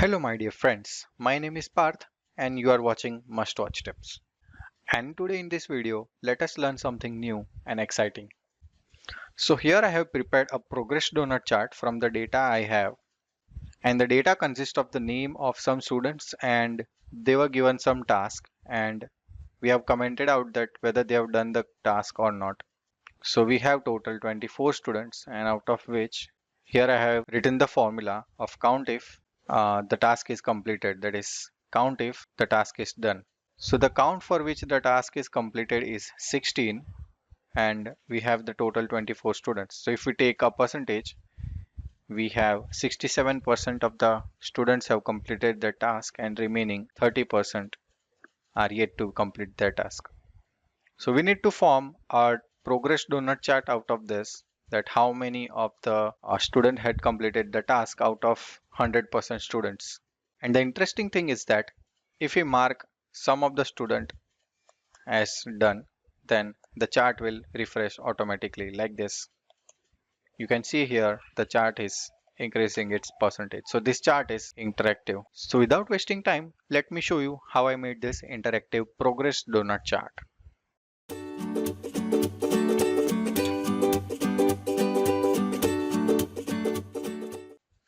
Hello my dear friends, my name is Parth and you are watching Must Watch Tips. And today in this video, let us learn something new and exciting. So here I have prepared a progress donut chart from the data I have, and the data consists of the name of some students and they were given some task and we have commented out that whether they have done the task or not. So we have total 24 students, and out of which here I have written the formula of count if the task is completed, that is count if the task is done. So the count for which the task is completed is 16 and we have the total 24 students. So if we take a percentage, we have 67% of the students have completed the task and remaining 30% are yet to complete their task. So we need to form a progress donut chart out of this, that how many of the student had completed the task out of 100% students. And the interesting thing is that if we mark some of the student as done, then the chart will refresh automatically like this. You can see here the chart is increasing its percentage. So this chart is interactive. So without wasting time, let me show you how I made this interactive progress donut chart.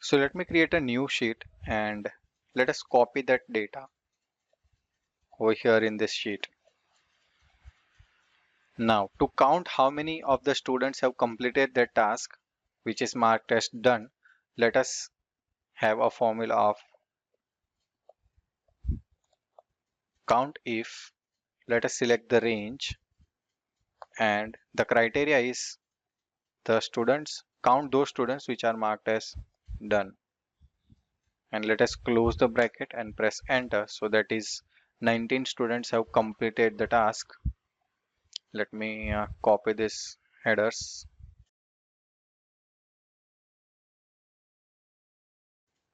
So let me create a new sheet and let us copy that data over here in this sheet. Now to count how many of the students have completed their task, which is marked as done, let us have a formula of count if. Let us select the range and the criteria is the students, count those students which are marked as done. And let us close the bracket and press enter. So that is 19 students have completed the task. Let me copy this headers.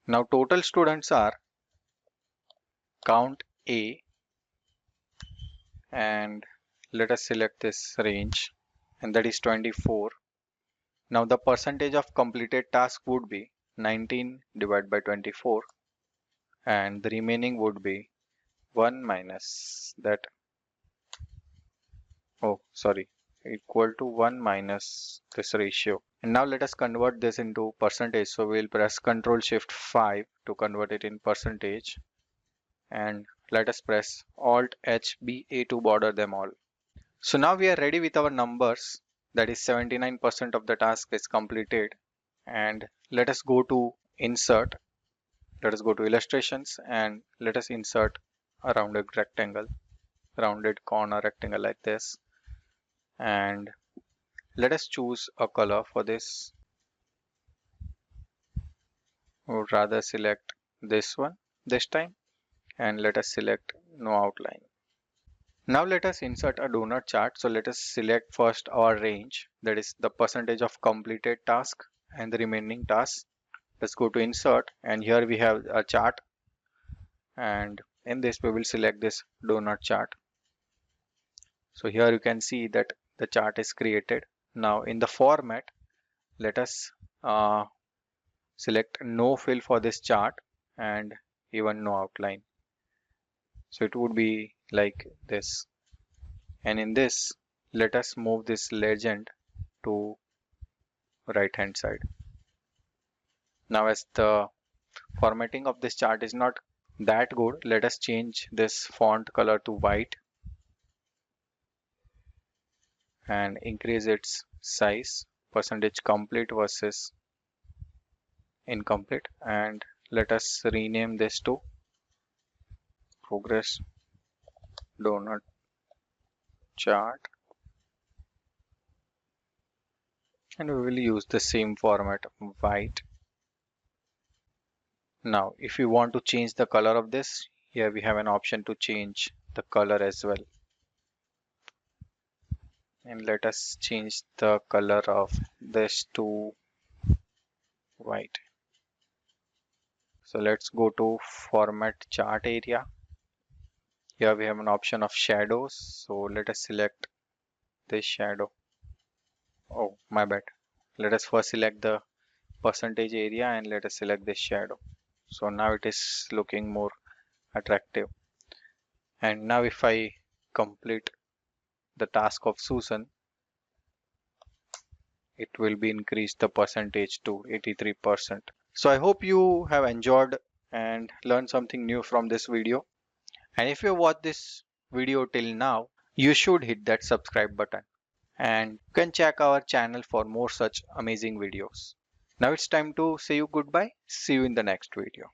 Now total students are count A and let us select this range and that is 24. Now the percentage of completed task would be 19 divided by 24 and the remaining would be 1 minus that, oh sorry, equal to 1 minus this ratio. And now let us convert this into percentage. So we'll press Ctrl Shift 5 to convert it in percentage and let us press Alt H B A to border them all. So now we are ready with our numbers, that is 79% of the task is completed. And let us go to insert, let us go to illustrations and let us insert a rounded rectangle, rounded corner rectangle like this, and let us choose a color for this, or rather select this one this time, and let us select no outline. Now let us insert a donut chart. So let us select first our range, that is the percentage of completed task and the remaining tasks. Let's go to insert and here we have a chart, and in this we will select this donut chart. So here you can see that the chart is created. Now in the format, let us select no fill for this chart and even no outline. So it would be like this. And in this, let us move this legend to right hand side. Now as the formatting of this chart is not that good, let us change this font color to white and increase its size, percentage complete versus incomplete, and let us rename this to progress donut chart, and we will use the same format, white. Now if you want to change the color of this, here we have an option to change the color as well, and let us change the color of this to white. So let's go to format chart area. Here we have an option of shadows, so let us select this shadow. Oh my bad, let us first select the percentage area and let us select this shadow. So now it is looking more attractive. And now if I complete the task of Susan, it will be increased the percentage to 83%. So I hope you have enjoyed and learned something new from this video. And if you watched this video till now, you should hit that subscribe button. And you can check our channel for more such amazing videos. Now it's time to say you goodbye. See you in the next video.